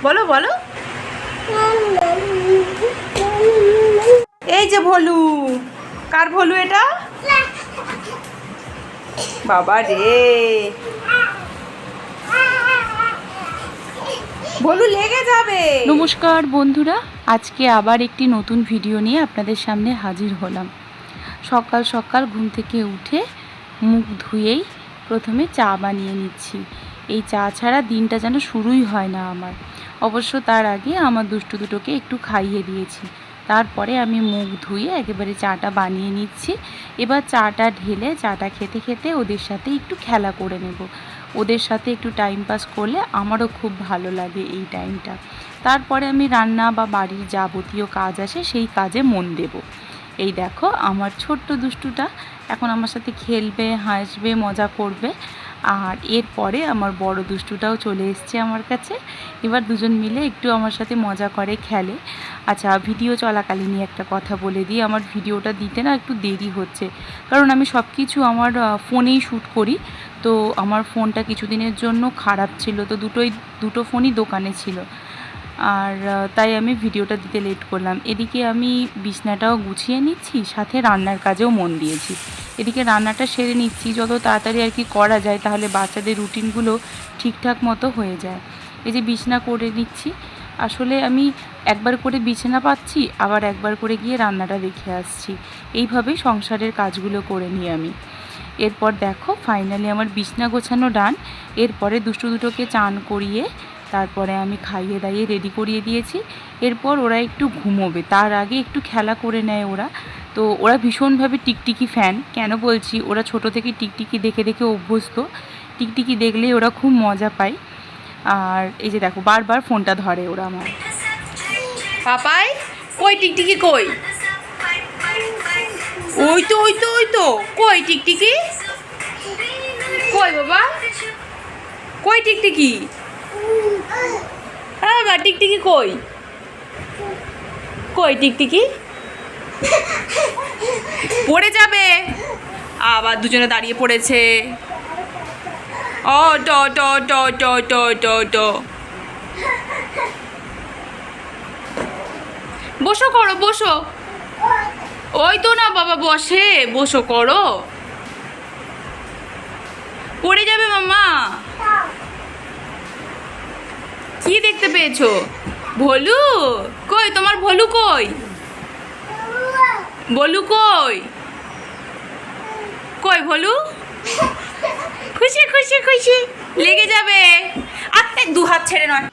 বলো বলো। এই যে ভলু। কার ভলু এটা? বাবা রে, ভলু লেগে যাবে। নমস্কার বন্ধুরা, আজকে আবার একটি নতুন ভিডিও নিয়ে আপনাদের সামনে হাজির হলাম। সকাল সকাল ঘুম থেকে উঠে মুখ ধুয়েই প্রথমে চা বানিয়ে নিচ্ছি। এই চা ছাড়া দিনটা যেন শুরুই হয় না আমার। অবশ্য তার আগে আমার দুষ্টু দুটোকে একটু খাইয়ে দিয়েছি, তারপরে আমি মুখ ধুয়ে একেবারে চাটা বানিয়ে নিচ্ছি। এবার চাটা ঢেলে চাটা খেতে খেতে ওদের সাথে একটু খেলা করে নেব। ওদের সাথে একটু টাইম পাস করলে আমারও খুব ভালো লাগে এই টাইমটা। তারপরে আমি রান্না বা বাড়ির যাবতীয় কাজ আছে সেই কাজে মন দেব। এই দেখো আমার ছোট্ট দুষ্টুটা এখন আমার সাথে খেলবে, হাসবে, মজা করবে। আর এরপরে আমার বড় দুষ্টুটাও চলে এসছে আমার কাছে। এবার দুজন মিলে একটু আমার সাথে মজা করে, খেলে। আচ্ছা, ভিডিও চলাকালীনই একটা কথা বলে দিই, আমার ভিডিওটা দিতে না একটু দেরি হচ্ছে, কারণ আমি সব কিছু আমার ফোনেই শ্যুট করি। তো আমার ফোনটা কিছুদিনের জন্য খারাপ ছিল, তো দুটো ফোনই দোকানে ছিল, আর তাই আমি ভিডিওটা দিতে লেট করলাম। এদিকে আমি বিছনাটাও গুছিয়ে নিচ্ছি, সাথে রান্নার কাজেও মন দিয়েছি। এদিকে রান্নাটা সেরে নিচ্ছি যত তাড়াতাড়ি আর কি করা যায়, তাহলে বাচ্চাদের রুটিনগুলো ঠিকঠাক মতো হয়ে যায়। এই যে বিছনা করে নিচ্ছি, আসলে আমি একবার করে বিছানা পাচ্ছি, আবার একবার করে গিয়ে রান্নাটা দেখে আসছি। এইভাবেই সংসারের কাজগুলো করে নিই আমি। এরপর দেখো ফাইনালি আমার বিছনা গোছানো ডান। এরপরে দুষ্টু দুটোকে চান করিয়ে তারপরে আমি খাইয়ে দাইয়ে রেডি করিয়ে দিয়েছি। এরপর ওরা একটু ঘুমোবে, তার আগে একটু খেলা করে নেয় ওরা। তো ওরা ভীষণভাবে টিকটিকি ফ্যান। কেন বলছি, ওরা ছোট থেকে টিকটিকি দেখে দেখে অভ্যস্ত। টিকটিকি দেখলেই ওরা খুব মজা পায়। আর এই যে দেখো বারবার ফোনটা ধরে ওরা আমার। পাপাই, কই টিকটিকি কই? ওই তো ওই তো ওই তো, কই টিকটিকি? কই বাবা, কই টিকটিকি? হ্যাঁ বাবা, টিকটিকি কই? কই টিকটিকি? পড়ে যাবে। আবার দুজনে দাঁড়িয়ে পড়েছে। ও ট ট ট ট ট ট ট। বসো করো, বসো। ওই তো না বাবা, বসে বসো করো। পড়ে যাবে মাম্মা। কি দেখতে পেয়েছো? ভলু কই? তোমার ভলু কই? ভলু কই? কই ভলু? খুশি খুশি খুশি, লেগে যাবে। আরে দু হাত ছেড়ে নয়।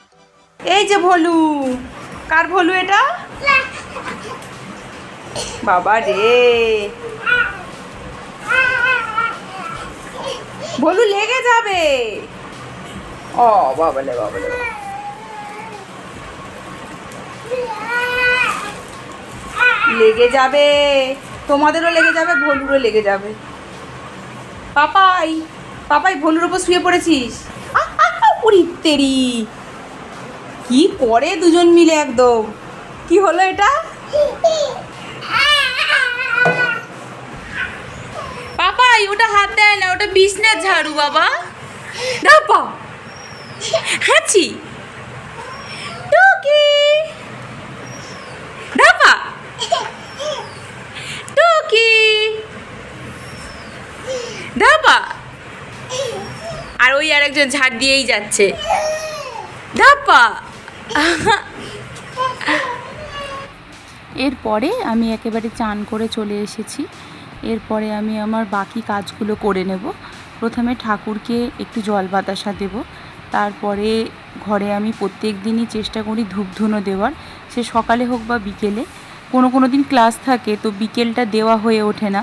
এই যে ভলু। কার ভলু এটা? বাবা রে, ভলু লেগে যাবে। ও বাবালে বাবালে, লেগে যাবে। তোমাদেরও লেগে যাবে, ভলুরও লেগে যাবে। পাপাই, পাপাই ভলুর ওপর শুয়ে পড়েছিস? উড়ি তেরি, কি করে দুজন মিলে একদম। কি হলো এটা? পাপাই ওটা হাত দেয় না, ওটা বিছনার ঝাড়ু বাবা। দাপা হাঁচি টুকি দাপা টুকি দাপা। আর ওই আরেকজন ঝাড় দিয়েই যাচ্ছে। দাপা। এরপরে আমি একেবারে চান করে চলে এসেছি। এরপরে আমি আমার বাকি কাজগুলো করে নেব। প্রথমে ঠাকুরকে একটু জল বাতাসা দেব। তারপরে ঘরে আমি প্রত্যেক দিনই চেষ্টা করি ধূপধুনো দেওয়ার, সে সকালে হোক বা বিকেলে। কোনো দিন ক্লাস থাকে তো বিকেলটা দেওয়া হয়ে ওঠে না,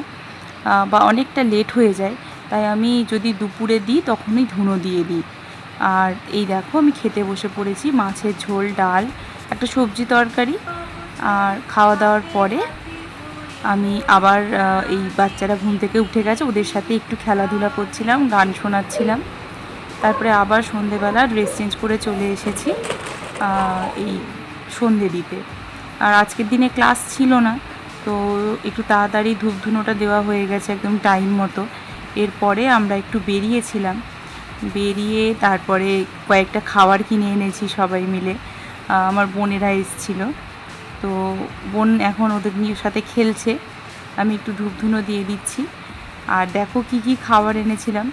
বা অনেকটা লেট হয়ে যায়, তাই আমি যদি দুপুরে দিই তখনই ধুনো দিয়ে দিই। আর এই দেখো আমি খেতে বসে পড়েছি, মাছের ঝোল, ডাল, একটা সবজি তরকারি। আর খাওয়া দাওয়ার পরে আমি আবার এই বাচ্চারা ঘুম থেকে উঠে গেছে, ওদের সাথে একটু খেলাধুলা করছিলাম, গান শোনাচ্ছিলাম। তারপরে আবার সন্ধেবেলা ড্রেস চেঞ্জ করে চলে এসেছি এই সন্ধে দিতে। আর আজকের দিনে ক্লাস ছিল না, তো একটু তাড়াতাড়ি ধূপধুনোটা দেওয়া হয়ে গেছে একদম টাইম মতো। এরপরে আমরা একটু বেরিয়েছিলাম, বেরিয়ে তারপরে কয়েকটা খাবার কিনে এনেছি সবাই মিলে। আমার বোনেরা এসেছিলো, তো বোন এখন ওদের নিয়ে সাথে খেলছে, আমি একটু ধূপধুনো দিয়ে দিচ্ছি। আর দেখো কি কি খাবার এনেছিলাম।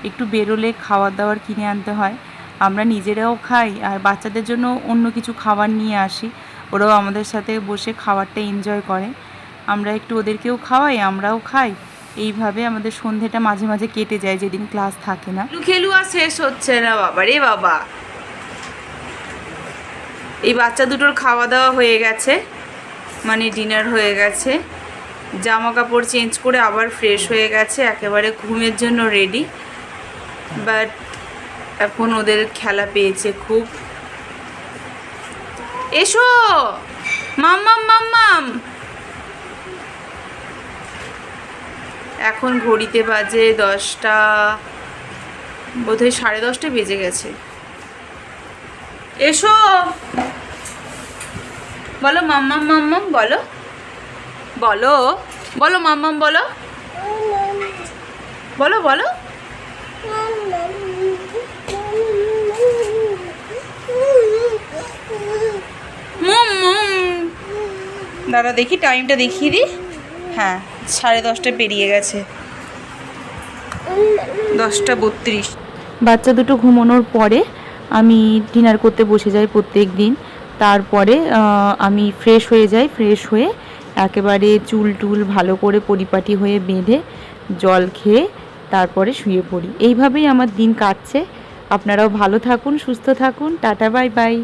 একটু বেরোলে খাবার দাবার কিনে আনতে হয়, আমরা নিজেরাও খাই আর বাচ্চাদের জন্য অন্য কিছু খাবার নিয়ে আসি, ওরাও আমাদের সাথে বসে খাবারটা এনজয় করে। আমরা একটু ওদেরকেও খাওয়াই, আমরাও খাই। এইভাবে আমাদের সন্ধেটা মাঝে মাঝে কেটে যায় যেদিন ক্লাস থাকে না। খেলু আর শেষ হচ্ছে না বাবা রে বাবা। এই বাচ্চা দুটোর খাওয়া দাওয়া হয়ে গেছে, মানে ডিনার হয়ে গেছে, জামা কাপড় চেঞ্জ করে আবার ফ্রেশ হয়ে গেছে, একেবারে ঘুমের জন্য রেডি। বাট এখন ওদের খেলা পেয়েছে খুব। এসো মাম্মাম মাম্মাম। এখন ঘড়িতে বাজে 10টা, বোধহয় 10:30 বেজে গেছে। এসো বলো মাম্মাম মাম্মাম, বলো বলো বলো মাম্মাম, বলো বলো বলো। দাঁড়া দেখি টাইমটা দেখিয়ে দিই। হ্যাঁ 10:30 পেরিয়ে গেছে, 10:32। বাচ্চা দুটো ঘুমানোর পরে আমি ডিনার করতে বসে যাই প্রত্যেক দিন। তারপরে আমি ফ্রেশ হয়ে যাই, ফ্রেশ হয়ে একেবারে চুল টুল ভালো করে পরিপাটি হয়ে বেঁধে জল খেয়ে তারপরে শুয়ে পড়ি। এইভাবেই আমার দিন কাটছে। আপনারাও ভালো থাকুন, সুস্থ থাকুন। Tata, bye bye.